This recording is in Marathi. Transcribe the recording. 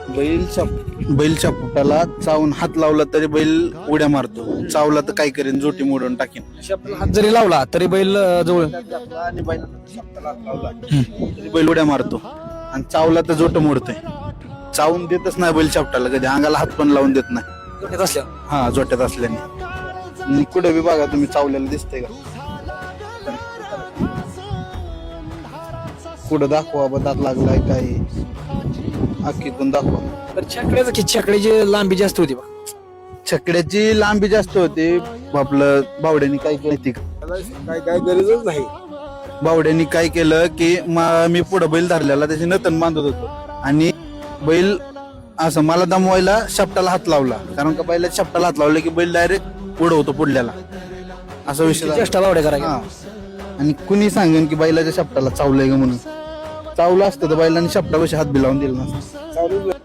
बैलच्या पोटाला चावून हात लावला तरी बैल उड्या मारतो, चावला तर काय करेन, जोटी मोडून टाकेन. शब्दाला हात जरी लावला तरी बैल जवळ आणि तरी बैल उड्या मारतो आणि चावला तर जोट मोडतोय. चावून देतच नाही बैल चपटाला, कधी अंगाला हात पण लावून देत नाही. असल्या हा, जोट्यात असल्याने. कुठे बी बघा तुम्ही चावलेलं दिसतंय का? कुठं दाखवा बा, दात लागलाय काय, अख्खीतून दाखवा. तर छकड्याची लांबी जास्त होती बा. छकड्याची लांबी जास्त होते. आपलं बावड्यानी काय केलं, काय गरजच नाही. बावड्यानी काय केलं की मी पुढं बैल धरलेला त्याची नतन बांधत होतो आणि बैल असं मला दमवायला शपटाला हात लावला. कारण का बैलाच्या शपटाला हात लावला की बैल डायरेक्ट उडवतो पुढल्याला, असा विषय झाला. चेष्टा बावड्या करायला. हा. आणि कुणी सांगेन की बैलाच्या शपटाला चावलंय का म्हणून. चावलं असतं तर बैलांनी शपटापाशी हात बी लावून दिला नसतं. चालूच